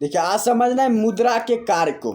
देखिए, आज समझना है मुद्रा के कार्य को।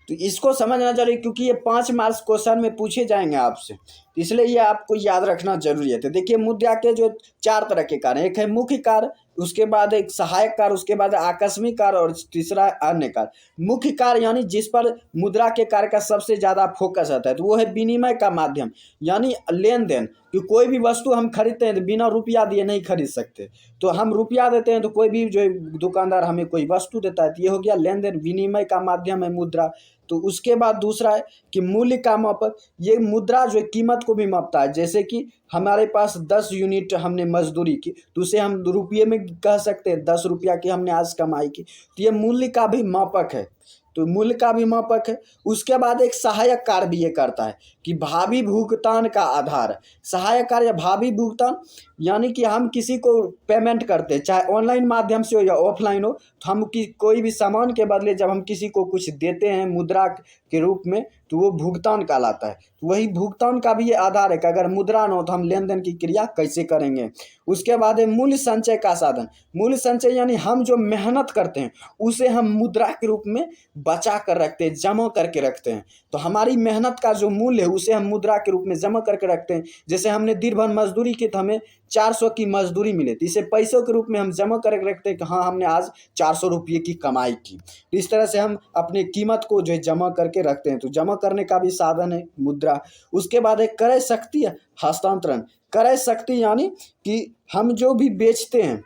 तो इसको समझना जरूरी, क्योंकि ये 5 मार्क्स क्वेश्चन में पूछे जाएंगे आपसे, तो इसलिए ये आपको याद रखना जरूरी है। तो देखिए, मुद्रा के जो 4 तरह के कार्य, एक है मुख्य कार्य, उसके बाद एक सहायक कार्य, उसके बाद आकस्मिक कार्य और तीसरा अन्य कार्य। मुख्य कार्य यानी जिस पर मुद्रा के कार्य का सबसे ज़्यादा फोकस रहता है, तो वो है विनिमय का माध्यम, यानी लेन देन। कि कोई भी वस्तु हम खरीदते हैं तो बिना रुपया दिए नहीं खरीद सकते। तो हम रुपया देते हैं तो कोई भी जो दुकानदार हमें कोई वस्तु देता है, तो ये हो गया लेन देन, विनिमय का माध्यम है मुद्रा। तो उसके बाद दूसरा है कि मूल्य का मापक। ये मुद्रा जो है कीमत को भी मापता है। जैसे कि हमारे पास 10 यूनिट हमने मजदूरी की, तो उसे हम रुपये में कह सकते हैं 10 रुपया की हमने आज कमाई की। तो ये मूल्य का भी मापक है। तो मूल्य का भी मापक है। उसके बाद एक सहायक कार्य भी ये करता है कि भावी भुगतान का आधार। सहायक कार्य या भावी भुगतान यानी कि हम किसी को पेमेंट करते हैं, चाहे ऑनलाइन माध्यम से हो या ऑफलाइन हो, तो हम कोई भी सामान के बदले जब हम किसी को कुछ देते हैं मुद्रा के रूप में, तो वो भुगतान कहलाता है। तो वही भुगतान का भी ये आधार है कि अगर मुद्रा न हो तो हम लेन देन की क्रिया कैसे करेंगे। उसके बाद है मूल्य संचय का साधन। मूल्य संचय यानी हम जो मेहनत करते हैं उसे हम मुद्रा के रूप में बचा कर रखते हैं, जमा करके रखते हैं। तो हमारी मेहनत का जो मूल्य है उसे हम मुद्रा के रूप में जमा करके रखते हैं। जैसे हमने दिन भर मजदूरी की तो हमें 400 की मजदूरी मिले, तो इसे पैसों के रूप में हम जमा करके रखते हैं कि हाँ, हमने आज 400 रुपये की कमाई की। तो इस तरह से हम अपनी कीमत को जो है जमा करके रखते हैं। तो जमा करने का भी साधन है मुद्रा। उसके बाद है क्रय शक्ति हस्तांतरण। क्रय शक्ति यानी कि हम जो भी बेचते हैं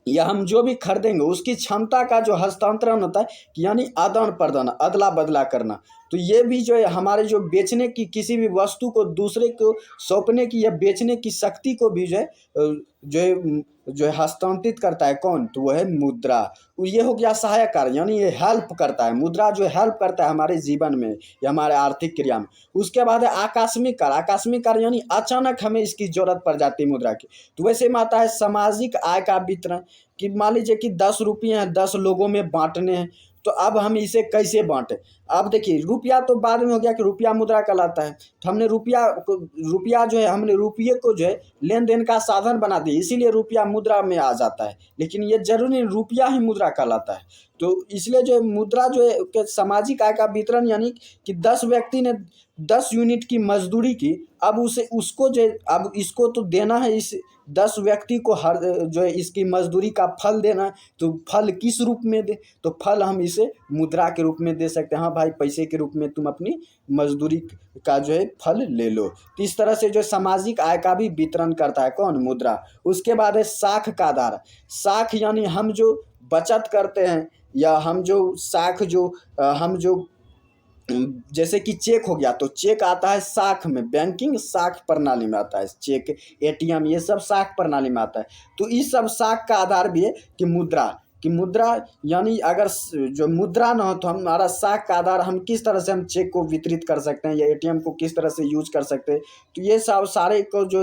या हम जो भी खरीदेंगे उसकी क्षमता का जो हस्तांतरण होता है, यानी आदान प्रदान, अदला बदला करना। तो ये भी जो है हमारे जो बेचने की, किसी भी वस्तु को दूसरे को सौंपने की या बेचने की शक्ति को भी जो है हस्तांतरित करता है। कौन? तो वो है मुद्रा। ये हो गया सहायक कार्य, यानी ये हेल्प करता है। मुद्रा जो हेल्प करता है हमारे जीवन में या हमारे आर्थिक क्रिया में। उसके बाद है आकस्मिक कार्य। आकस्मिक कार्य यानी अचानक हमें इसकी जरूरत पड़ जाती है मुद्रा की। तो वैसे में आता है सामाजिक आय का वितरण। कि मान लीजिए कि 10 रुपये हैं, 10 लोगों में बांटने हैं, तो अब हम इसे कैसे बांटें। अब देखिए, रुपया तो बाद में हो गया कि रुपया मुद्रा कहलाता है। तो हमने रुपया जो है, हमने रुपये को जो है लेन देन का साधन बना दिया, इसीलिए रुपया मुद्रा में आ जाता है। लेकिन ये जरूरी नहीं रुपया ही मुद्रा कहलाता है। तो इसलिए जो है मुद्रा जो है कि सामाजिक आय का वितरण, यानी कि 10 व्यक्ति ने 10 यूनिट की मजदूरी की, अब उसको जो है, अब इसको तो देना है, इस 10 व्यक्ति को हर जो है इसकी मजदूरी का फल देना है। तो फल किस रूप में दे? तो फल हम इसे मुद्रा के रूप में दे सकते हैं। हाँ भाई, पैसे के रूप में तुम अपनी मजदूरी का जो है फल ले लो। तो इस तरह से जो सामाजिक आय का भी वितरण करता है कौन? मुद्रा। उसके बाद है साख का आधार। साख यानी हम जो बचत करते हैं, या हम जो साख हम जो जैसे कि चेक हो गया, तो चेक आता है साख में, बैंकिंग साख प्रणाली में आता है। चेक, एटीएम, ये सब साख प्रणाली में आता है। तो इस सब साख का आधार भी है कि मुद्रा यानी अगर जो मुद्रा ना हो तो हमारा साख का आधार, हम किस तरह से हम चेक को वितरित कर सकते हैं या एटीएम को किस तरह से यूज कर सकते हैं। तो ये सब सारे को जो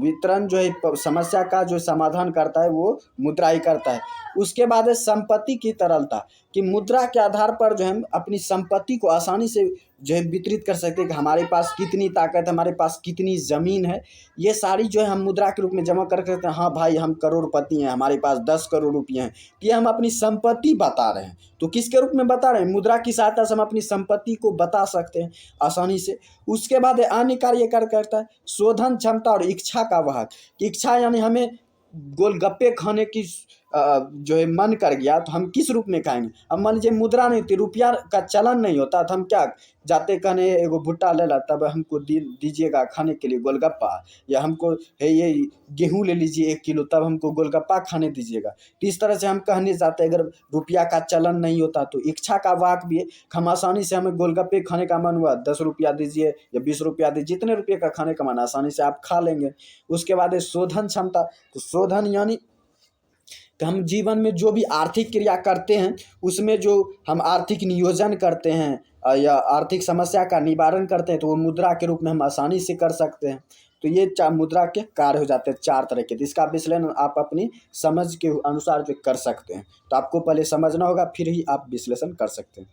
वितरण जो है समस्या का जो समाधान करता है वो मुद्रा ही करता है। उसके बाद है संपत्ति की तरलता। कि मुद्रा के आधार पर जो है हम अपनी संपत्ति को आसानी से जो है वितरित कर सकते हैं कि हमारे पास कितनी ताकत है, हमारे पास कितनी ज़मीन है। ये सारी जो है हम मुद्रा के रूप में जमा कर सकते हैं। हाँ भाई, हम करोड़पति हैं, हमारे पास 10 करोड़ रुपये हैं। तो ये हम अपनी संपत्ति बता रहे हैं। तो किसके रूप में बता रहे हैं? मुद्रा की सहायता से हम अपनी संपत्ति को बता सकते हैं आसानी से। उसके बाद अन्य कार्य करता है शोधन क्षमता और इच्छा का वाहक। इच्छा यानी हमें गोलगप्पे खाने की जो है मन कर गया, तो हम किस रूप में खाएंगे। अब मान लीजिए मुद्रा नहीं थी, रुपया का चलन नहीं होता, तो हम क्या जाते कहने एगो भुट्टा ले ला, तब हमको दीजिएगा खाने के लिए गोलगप्पा, या हमको है ये गेहूँ ले लीजिए 1 किलो, तब हमको गोलगप्पा खाने दीजिएगा। तो इस तरह से हम कहने जाते, अगर रुपया का चलन नहीं होता। तो इच्छा का वाहक भी है, हम आसानी से, हमें गोलगप्पे खाने का मन हुआ, 10 रुपया दीजिए या 20 रुपया दीजिए, जितने रुपये का खाने का मन, आसानी से आप खा लेंगे। उसके बाद है शोधन क्षमता। तो शोधन यानी कि हम जीवन में जो भी आर्थिक क्रिया करते हैं उसमें जो हम आर्थिक नियोजन करते हैं या आर्थिक समस्या का निवारण करते हैं, तो वो मुद्रा के रूप में हम आसानी से कर सकते हैं। तो ये मुद्रा के कार्य हो जाते हैं 4 तरह के। तो इसका विश्लेषण आप अपनी समझ के अनुसार जो कर सकते हैं। तो आपको पहले समझना होगा, फिर ही आप विश्लेषण कर सकते हैं।